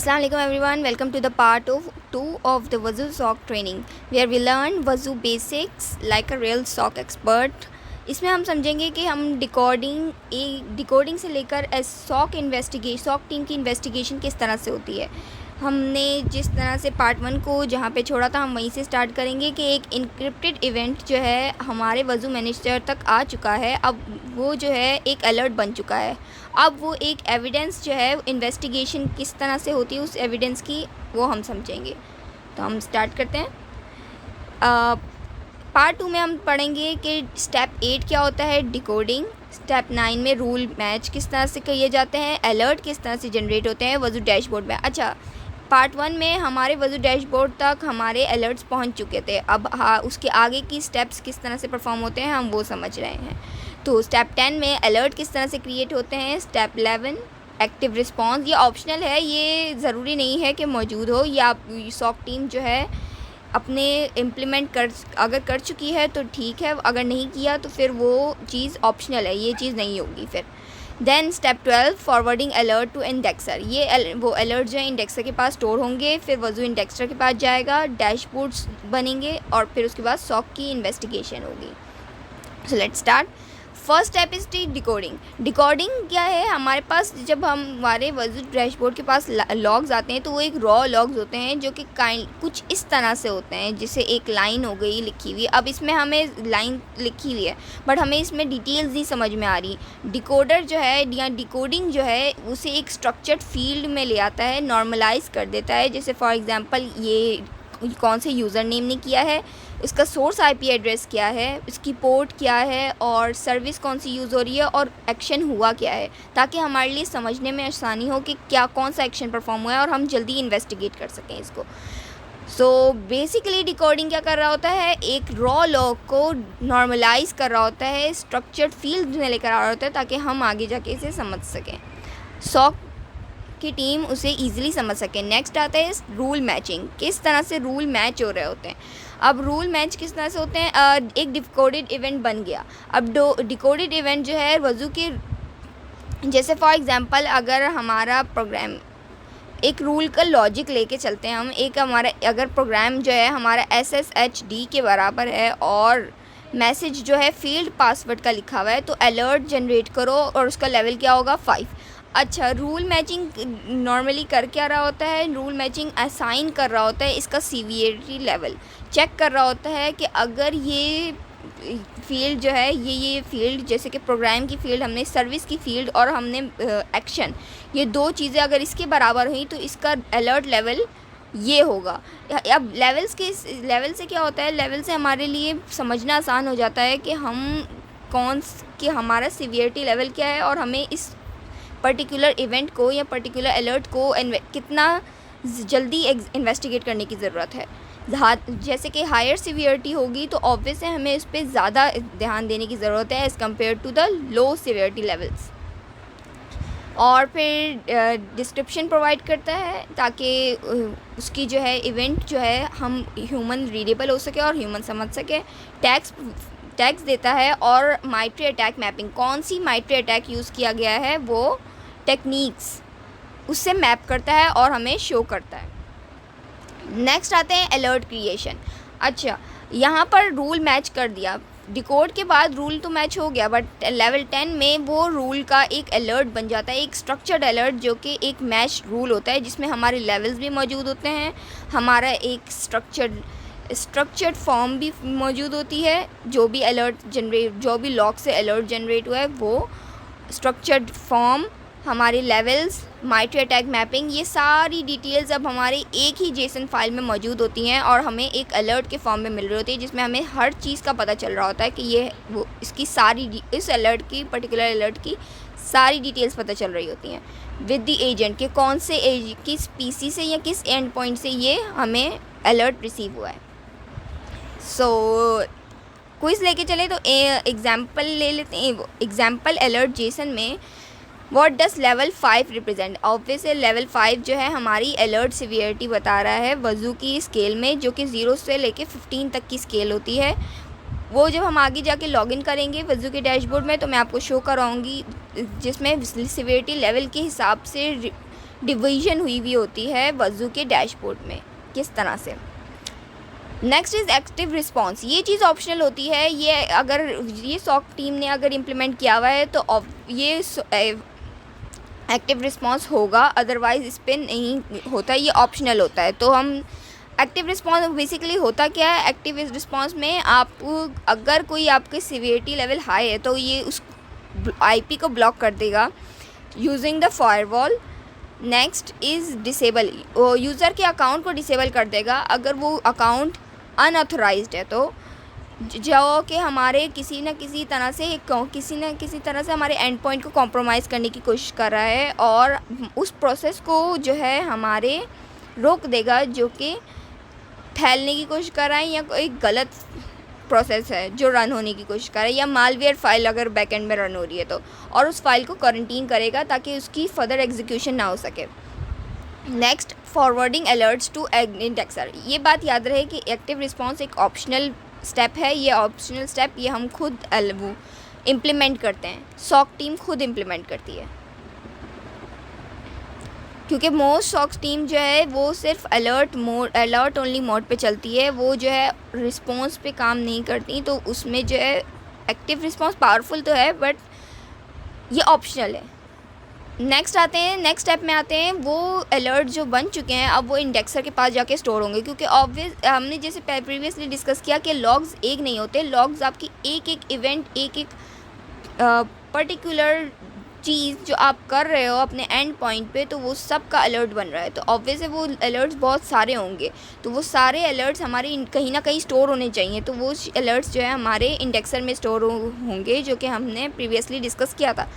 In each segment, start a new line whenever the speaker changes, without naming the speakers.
Assalamu alaikum everyone, welcome to the part of 2 of the Wazoo SOC training where we learn Wazoo basics like a real SOC expert. इसमें हम समझेंगे कि हम decoding से लेकर SOC team की investigation किस तरह से होती है। हमने जिस तरह से पार्ट 1 को जहाँ पे छोड़ा था हम वहीं से स्टार्ट करेंगे कि एक इनक्रिप्टेड इवेंट जो है हमारे वज़ू मैनेजर तक आ चुका है, अब वो जो है एक अलर्ट बन चुका है। अब वो एक एविडेंस जो है इन्वेस्टिगेशन किस तरह से होती है उस एविडेंस की वो हम समझेंगे। तो हम स्टार्ट करते हैं। पार्ट 2 में हम पढ़ेंगे कि स्टेप 8 क्या होता है, डिकोडिंग। स्टेप 9 में रूल मैच किस तरह से किए जाते हैं, अलर्ट किस तरह से जनरेट होते हैं वज़ू डैशबोर्ड में। अच्छा, पार्ट 1 में हमारे वज़ू डैशबोर्ड तक हमारे अलर्ट्स पहुंच चुके थे। अब उसके आगे की स्टेप्स किस तरह से परफॉर्म होते हैं हम वो समझ रहे हैं। तो स्टेप 10 में अलर्ट किस तरह से क्रिएट होते हैं। स्टेप 11 एक्टिव रिस्पॉन्स, ये ऑप्शनल है, ये ज़रूरी नहीं है कि मौजूद हो, या सॉक टीम जो है अपने इम्प्लीमेंट अगर कर चुकी है तो ठीक है, अगर नहीं किया तो फिर वो चीज़ ऑप्शनल है, ये चीज़ नहीं होगी फिर। Then step 12 forwarding alert to indexer, ये वो अलर्ट जो है इंडेक्सर के पास स्टोर होंगे, फिर वज़ू इंडेक्सर के पास जाएगा, डैशबोर्ड्स बनेंगे और फिर उसके बाद सॉक की इन्वेस्टिगेशन होगी। So let's start. First step is decoding. Decoding क्या है, हमारे पास जब हमारे वज़ू डैशबोर्ड के पास लॉग्स आते हैं तो वो एक रॉ लॉग्स होते हैं जो कि कुछ इस तरह से होते हैं, जैसे एक लाइन हो गई लिखी हुई। अब इसमें हमें लाइन लिखी हुई है बट हमें इसमें डिटेल्स नहीं समझ में आ रही। डिकोडर जो है या डिकोडिंग जो है उसे एक स्ट्रक्चर्ड फील्ड में ले आता है, नॉर्मलाइज कर देता है। जैसे फॉर एग्जांपल ये कौन से यूज़र नेम ने किया है, इसका सोर्स आईपी एड्रेस क्या है, इसकी पोर्ट क्या है और सर्विस कौन सी यूज़ हो रही है और एक्शन हुआ क्या है, ताकि हमारे लिए समझने में आसानी हो कि क्या कौन सा एक्शन परफॉर्म हुआ है और हम जल्दी इन्वेस्टिगेट कर सकें इसको। सो बेसिकली डिकोडिंग क्या कर रहा होता है, एक रॉ लॉग को नॉर्मलाइज कर रहा होता है, स्ट्रक्चर्ड फील्ड में लेकर आ रहा होता है ताकि हम आगे जाके इसे समझ सकें, सॉक की टीम उसे ईजिली समझ सके। नेक्स्ट आता है रूल मैचिंग, किस तरह से रूल मैच हो रहे होते हैं। अब रूल मैच किस तरह से होते हैं, एक डिकोडेड इवेंट बन गया। अब डिकोडेड इवेंट जो है वज़ू के, जैसे फॉर एग्जांपल अगर हमारा प्रोग्राम एक रूल का लॉजिक लेके चलते हैं हम, एक हमारा अगर प्रोग्राम जो है हमारा SSHD के बराबर है और मैसेज जो है फील्ड पासवर्ड का लिखा हुआ है, तो अलर्ट जनरेट करो और उसका लेवल क्या होगा 5। अच्छा, रूल मैचिंग नॉर्मली कर क्या रहा होता है, रूल मैचिंग असाइन कर रहा होता है इसका सीवियरिटी लेवल, चेक कर रहा होता है कि अगर ये फील्ड जो है ये फील्ड, जैसे कि प्रोग्राम की फील्ड हमने सर्विस की फील्ड और हमने एक्शन, ये दो चीज़ें अगर इसके बराबर हुई तो इसका अलर्ट लेवल ये होगा। अब लेवल से क्या होता है, लेवल से हमारे लिए समझना आसान हो जाता है कि हमारा सीवियरिटी लेवल क्या है और हमें इस पर्टिकुलर इवेंट को या पर्टिकुलर अलर्ट को कितना जल्दी इन्वेस्टिगेट करने की ज़रूरत है। जैसे कि हायर सीवियरिटी होगी तो ऑब्वियस है हमें इस पर ज़्यादा ध्यान देने की ज़रूरत है as compared to the low severity levels. और फिर डिस्क्रिप्शन प्रोवाइड करता है ताकि उसकी जो है इवेंट जो है हम ह्यूमन रीडेबल हो सके और ह्यूमन समझ सके। टैग्स देता है और माइट्री अटैक मैपिंग, कौन सी माइट्री अटैक यूज़ किया गया है वो टेक्निक्स उससे मैप करता है और हमें शो करता है। नेक्स्ट आते हैं अलर्ट क्रिएशन। अच्छा, यहाँ पर रूल मैच कर दिया, डिकोड के बाद रूल तो मैच हो गया, बट लेवल 10 में वो रूल का एक अलर्ट बन जाता है, एक स्ट्रक्चर्ड अलर्ट जो कि एक मैच रूल होता है जिसमें हमारे लेवल्स भी मौजूद होते हैं, हमारा एक स्ट्रक्चर्ड फॉर्म भी मौजूद होती है, जो भी लॉग से अलर्ट जनरेट हुआ है वो स्ट्रक्चर्ड फॉर्म, हमारे लेवल्स, माइट्री अटैक मैपिंग, ये सारी डिटेल्स अब हमारे एक ही जेसन फाइल में मौजूद होती हैं और हमें एक अलर्ट के फॉर्म में मिल रही होती है जिसमें हमें हर चीज़ का पता चल रहा होता है कि इस अलर्ट की पर्टिकुलर अलर्ट की सारी डिटेल्स पता चल रही होती हैं विद द एजेंट के किस पीसी से या किस एंड पॉइंट से ये हमें अलर्ट रिसीव हुआ है। सो क्विज़ लेके चले तो एग्जाम्पल ले लेते हैं। एग्जाम्पल अलर्ट जेसन में what does level 5 represent, obviously level 5 जो है हमारी अलर्ट सीवियरिटी बता रहा है वज़ू की स्केल में, जो कि 0 से लेके 15 तक की स्केल होती है। वो जब हम आगे जाके लॉगिन करेंगे वज़ू के डैशबोर्ड में तो मैं आपको शो कराऊंगी, जिसमें सीवियरिटी लेवल के हिसाब से डिवीजन हुई हुई होती है वज़ू के डैशबोर्ड में किस तरह से। Next is active response. ये चीज़ ऑप्शनल होती है, ये अगर ये सॉक टीम ने अगर इम्प्लीमेंट किया हुआ है तो ये एक्टिव रिस्पांस होगा, अदरवाइज़ इस पर नहीं होता, ये ऑप्शनल होता है। तो हम एक्टिव रिस्पांस बेसिकली होता क्या है, एक्टिव रिस्पांस में आप अगर कोई आपके सीवियरिटी लेवल हाई है तो ये उस आईपी को ब्लॉक कर देगा using the firewall. Next is disable, user के अकाउंट को डिसेबल कर देगा अगर वो अकाउंट अनऑथराइज्ड है, तो जो कि हमारे किसी न किसी तरह से हमारे एंड पॉइंट को कॉम्प्रोमाइज़ करने की कोशिश कर रहा है और उस प्रोसेस को जो है हमारे रोक देगा जो कि फैलने की कोशिश कर रहा है या कोई गलत प्रोसेस है जो रन होने की कोशिश कर रहा है, या मालवेयर फाइल अगर बैकएंड में रन हो रही है तो, और उस फाइल को क्वारंटीन करेगा ताकि उसकी फर्दर एग्जीक्यूशन ना हो सके। Next, forwarding alerts to indexer. ये बात याद रहे कि एक्टिव रिस्पांस एक ऑप्शनल स्टेप है, ये ऑप्शनल स्टेप ये हम खुद इम्प्लीमेंट करते हैं, सॉक टीम खुद इम्प्लीमेंट करती है, क्योंकि मोस्ट सॉक टीम जो है वो सिर्फ अलर्ट ओनली मोड पे चलती है, वो जो है रिस्पांस पे काम नहीं करती। तो उसमें जो है एक्टिव रिस्पांस पावरफुल तो है बट ये ऑप्शनल है। नेक्स्ट स्टेप में आते हैं, वो अलर्ट जो बन चुके हैं अब वो इंडेक्सर के पास जाके स्टोर होंगे, क्योंकि ऑब्वियस हमने जैसे प्रीवियसली डिस्कस किया कि लॉग्स एक नहीं होते, लॉग्स आपकी एक इवेंट एक पर्टिकुलर चीज़ जो आप कर रहे हो अपने एंड पॉइंट पे, तो वो सब का अलर्ट बन रहा है, तो ऑब्वियस है वो अलर्ट्स बहुत सारे होंगे, तो वो सारे अलर्ट्स हमारे कहीं ना कहीं स्टोर होने चाहिए, तो वो अलर्ट्स जो है हमारे इंडेक्सर में स्टोर होंगे, जो कि हमने प्रीवियसली डिस्कस किया था।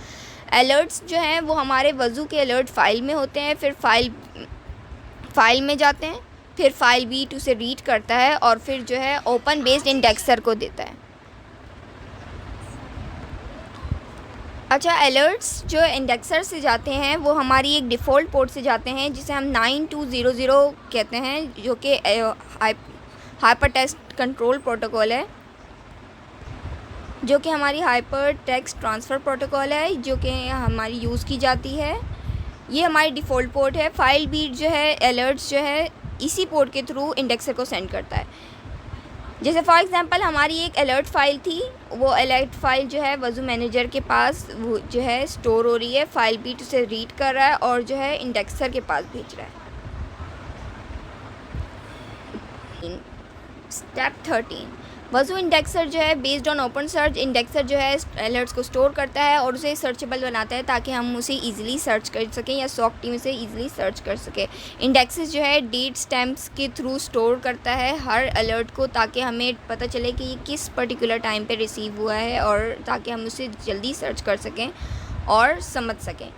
अलर्ट्स जो हैं वो हमारे वज़ू के अलर्ट फाइल में होते हैं, फिर फाइल में जाते हैं, फिर फाइल V2 उसे रीड करता है और फिर जो है ओपन बेस्ड इंडेक्सर को देता है। अच्छा, अलर्ट्स जो इंडेक्सर से जाते हैं वो हमारी एक डिफ़ॉल्ट पोर्ट से जाते हैं जिसे हम 9200 कहते हैं, जो कि हाइपर टेक्स्ट कंट्रोल प्रोटोकॉल है, जो कि हमारी हाइपर टेक्स्ट ट्रांसफ़र प्रोटोकॉल है, जो कि हमारी यूज़ की जाती है। ये हमारी डिफ़ॉल्ट पोर्ट है। फाइल बीट जो है अलर्ट्स जो है इसी पोर्ट के थ्रू इंडेक्सर को सेंड करता है। जैसे फॉर एग्ज़ाम्पल हमारी एक अलर्ट फ़ाइल थी, वो अलर्ट फ़ाइल जो है वज़ू मैनेजर के पास वो जो है स्टोर हो रही है, फाइल बीट उसे रीड कर रहा है और जो है इंडेक्सर के पास भेज रहा है। स्टेप 13, वज़ू इंडेक्सर जो है based on open search, indexer जो है अलर्ट्स को स्टोर करता है और उसे सर्चेबल बनाता है ताकि हम उसे इजीली सर्च कर सकें या सॉक टीम से इजीली सर्च कर सके। इंडेक्सेस जो है डेट स्टैम्प्स के थ्रू स्टोर करता है हर अलर्ट को, ताकि हमें पता चले कि ये किस पर्टिकुलर टाइम पे रिसीव हुआ है और ताकि हम उसे जल्दी सर्च कर सकें और समझ सकें।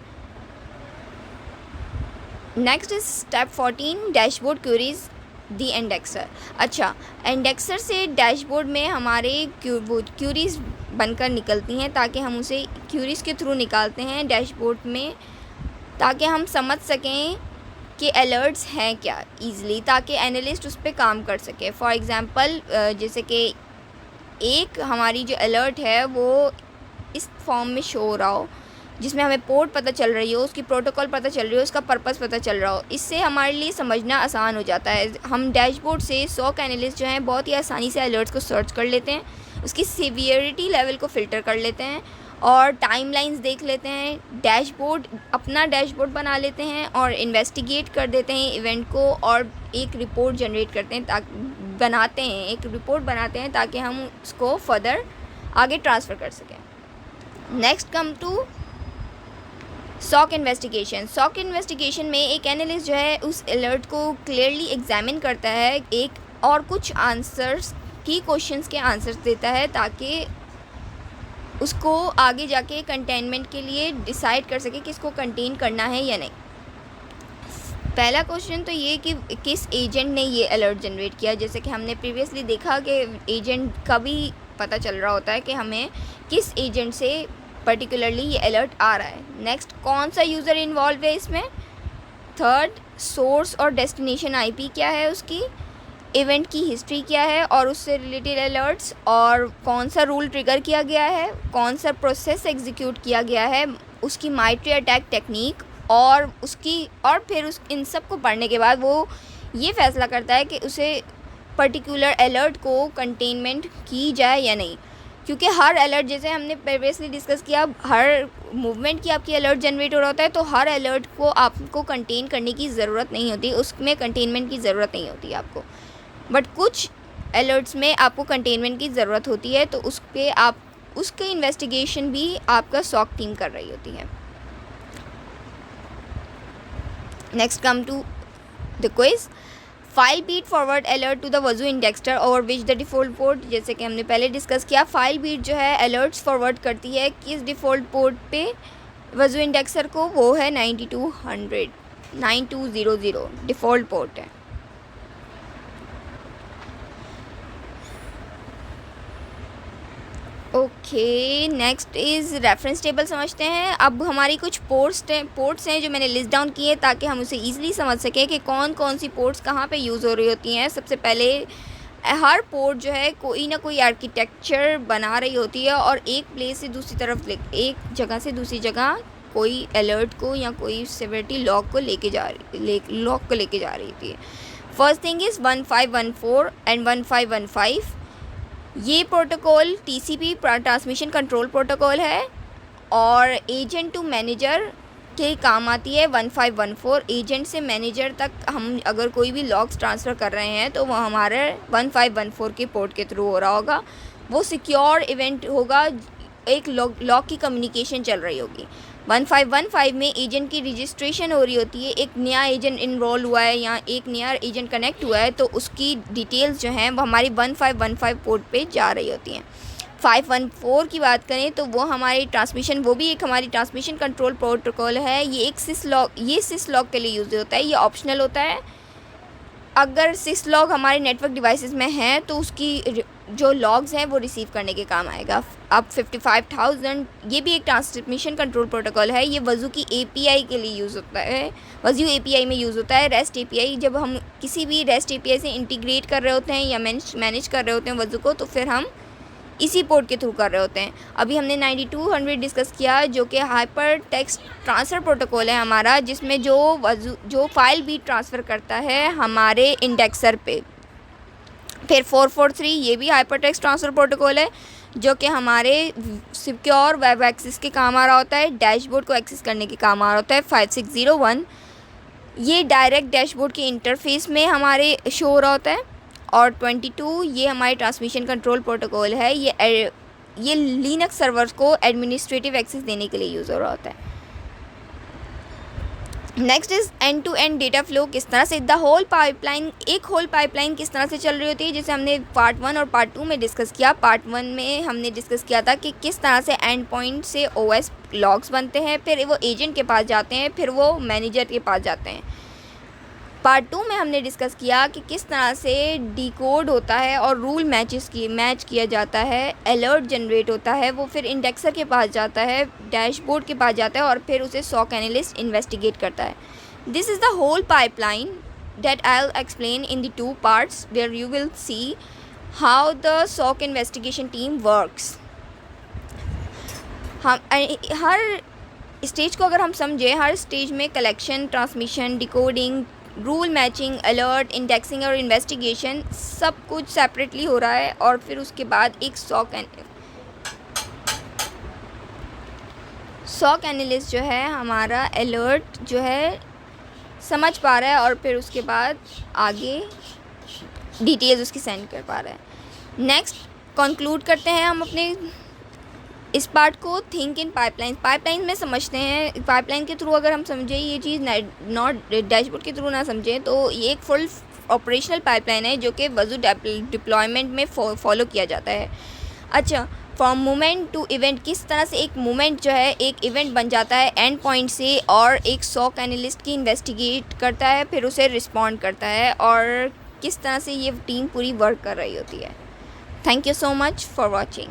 Next is step 14, dashboard queries the indexer. अच्छा, इंडेक्सर से डैशबोर्ड में हमारे क्यूरीज़ बनकर निकलती हैं, ताकि हम उसे क्यूरीज़ के थ्रू निकालते हैं डैशबोर्ड में, ताकि हम समझ सकें कि अलर्ट्स हैं क्या ईज़िली, ताकि एनालिस्ट उस पर काम कर सके। फॉर एग्ज़ाम्पल जैसे कि एक हमारी जो अलर्ट है वो इस फॉर्म में शो हो रहा हो, जिसमें हमें पोर्ट पता चल रही हो, उसकी प्रोटोकॉल पता चल रही हो, उसका पर्पस पता चल रहा हो, इससे हमारे लिए समझना आसान हो जाता है। हम डैशबोर्ड से सॉक एनालिस्ट जो हैं बहुत ही आसानी से अलर्ट्स को सर्च कर लेते हैं, उसकी सीवियरिटी लेवल को फ़िल्टर कर लेते हैं और टाइमलाइंस देख लेते हैं, अपना डैशबोर्ड बना लेते हैं और इन्वेस्टिगेट कर देते हैं इवेंट को और एक रिपोर्ट जनरेट करते हैं, एक रिपोर्ट बनाते हैं ताकि हम उसको फर्दर आगे ट्रांसफ़र कर सकें। Next come to SOC investigation में एक एनालिस्ट जो है उस अलर्ट को क्लियरली एग्जामिन करता है, एक और कुछ आंसर्स की क्वेश्चंस के आंसर्स देता है ताकि उसको आगे जाके कंटेनमेंट के लिए डिसाइड कर सके कि इसको कंटेन करना है या नहीं। पहला क्वेश्चन तो ये कि किस एजेंट ने ये अलर्ट जनरेट किया, जैसे कि हमने प्रीवियसली देखा कि एजेंट का भी पता चल रहा होता है कि हमें किस एजेंट से पर्टिकुलरली ये अलर्ट आ रहा है। नेक्स्ट, कौन सा यूज़र इन्वॉल्व है इसमें। थर्ड, सोर्स और डेस्टिनेशन आईपी क्या है उसकी, इवेंट की हिस्ट्री क्या है और उससे रिलेटेड अलर्ट्स, और कौन सा रूल ट्रिगर किया गया है, कौन सा प्रोसेस एग्जीक्यूट किया गया है, उसकी माइट्री अटैक टेक्निक और फिर इन सब को पढ़ने के बाद वो ये फ़ैसला करता है कि उसे पर्टिकुलर अलर्ट को कंटेनमेंट की जाए या नहीं, क्योंकि हर अलर्ट, जैसे हमने प्रीवियसली डिस्कस किया, हर मूवमेंट की आपकी अलर्ट जनरेट हो रहा होता है, तो हर अलर्ट को आपको कंटेन करने की ज़रूरत नहीं होती, उसमें कंटेनमेंट की ज़रूरत नहीं होती आपको। बट कुछ अलर्ट्स में आपको कंटेनमेंट की ज़रूरत होती है, तो उसके इन्वेस्टिगेशन भी आपका सॉक टीम कर रही होती है। Next come to the quiz. Filebeat forward alert to the Wazuh indexer over which the default port, जैसे कि हमने पहले डिस्कस किया, फाइल बीट जो है अलर्ट्स फॉरवर्ड करती है किस डिफ़ॉल्ट पोर्ट पे वजू इंडेक्सर को, वो है 9200 डिफ़ॉल्ट पोर्ट है। Okay, next is reference table समझते हैं। अब हमारी कुछ पोर्ट्स हैं जो मैंने लिस्ट डाउन किए ताकि हम उसे ईज़िली समझ सकें कि कौन कौन सी पोर्ट्स कहाँ पे यूज़ हो रही होती हैं। सबसे पहले हर पोर्ट जो है कोई ना कोई आर्किटेक्चर बना रही होती है और एक प्लेस से दूसरी तरफ, एक जगह से दूसरी जगह कोई अलर्ट को या कोई सिवियरिटी लॉक को लेके जा रही होती है। First thing is 1514 and 1515। ये protocol TCP transmission control protocol है और एजेंट टू मैनेजर के काम आती है 1514। एजेंट से मैनेजर तक हम अगर कोई भी लॉग्स ट्रांसफ़र कर रहे हैं तो वो हमारे 1514 के पोर्ट के थ्रू हो रहा होगा। वो सिक्योर इवेंट होगा, एक लॉग की कम्युनिकेशन चल रही होगी। 1515 में एजेंट की रजिस्ट्रेशन हो रही होती है, एक नया एजेंट इनरोल हुआ है या एक नया एजेंट कनेक्ट हुआ है, तो उसकी डिटेल्स जो हैं वो हमारी 1515 पोर्ट पे जा रही होती हैं। 514 की बात करें तो वो हमारी ट्रांसमिशन, वो भी एक हमारी ट्रांसमिशन कंट्रोल प्रोटोकॉल है। ये एक सिस लॉग के लिए यूज़ होता है, ये ऑप्शनल होता है। अगर सिस लॉग हमारे नेटवर्क डिवाइसेस में हैं तो उसकी जो लॉग्स हैं वो रिसीव करने के काम आएगा। अब 55,000 ये भी एक ट्रांसमिशन कंट्रोल प्रोटोकॉल है। ये वजू की API के लिए यूज़ होता है, वजू API में यूज़ होता है। रेस्ट API, जब हम किसी भी रेस्ट API से इंटीग्रेट कर रहे होते हैं या मैनेज कर रहे होते हैं वजू को, तो फिर हम इसी पोर्ट के थ्रू कर रहे होते हैं। अभी हमने 9200 डिस्कस किया जो कि हाइपर टेक्स्ट ट्रांसफ़र प्रोटोकॉल है हमारा, जिसमें जो फाइल भी ट्रांसफ़र करता है हमारे इंडेक्सर पे। फिर 443 ये भी हाइपर टेक्स्ट ट्रांसफ़र प्रोटोकॉल है जो कि हमारे सिक्योर वेब एक्सेस के काम आ रहा होता है, डैशबोर्ड को एक्सेस करने के काम आ रहा होता है। 5601 ये डायरेक्ट डैशबोर्ड के इंटरफेस में हमारे शो हो रहा होता है। और 22 ये हमारी ट्रांसमिशन कंट्रोल प्रोटोकॉल है, ये लिनक्स सर्वर्स को एडमिनिस्ट्रेटिव एक्सेस देने के लिए यूज़ हो रहा होता है। Next is end to end data flow, किस तरह से एक होल पाइपलाइन किस तरह से चल रही होती है, जैसे हमने पार्ट 1 और पार्ट 2 में डिस्कस किया। पार्ट 1 में हमने डिस्कस किया था कि किस तरह से एंड पॉइंट से OS लॉग्स बनते हैं, फिर वो एजेंट के पास जाते हैं, फिर वो मैनेजर के पास जाते हैं। पार्ट 2 में हमने डिस्कस किया कि किस तरह से डिकोड होता है और रूल मैच किया जाता है, अलर्ट जनरेट होता है, वो फिर इंडेक्सर के पास जाता है, डैशबोर्ड के पास जाता है और फिर उसे SOC एनालिस्ट इन्वेस्टिगेट करता है। This is the whole pipeline that I will explain in the 2 parts where you will see how the SOC investigation team works. हम हर स्टेज को अगर हम समझें, हर स्टेज में collection, transmission, decoding, rule matching, alert, indexing और investigation सब कुछ सेपरेटली हो रहा है। और फिर उसके बाद एक SOC एनालिस्ट जो है हमारा अलर्ट जो है समझ पा रहा है और फिर उसके बाद आगे डिटेल्स उसकी सेंड कर पा रहा है। नेक्स्ट कंक्लूड करते हैं हम अपने इस पार्ट को, थिंक इन पाइपलाइन में समझते हैं। पाइपलाइन के थ्रू अगर हम समझें ये चीज़, नॉट डैशबोर्ड के थ्रू ना समझें, तो ये एक फुल ऑपरेशनल पाइपलाइन है जो कि वजू डिप्लॉयमेंट में फॉलो किया जाता है। अच्छा, फ्रॉम मोमेंट टू इवेंट, किस तरह से एक मोमेंट जो है एक इवेंट बन जाता है एंड पॉइंट से और एक SOC एनालिस्ट की इन्वेस्टिगेट करता है, फिर उसे रिस्पॉन्ड करता है और किस तरह से ये टीम पूरी वर्क कर रही होती है। Thank you so much for watching.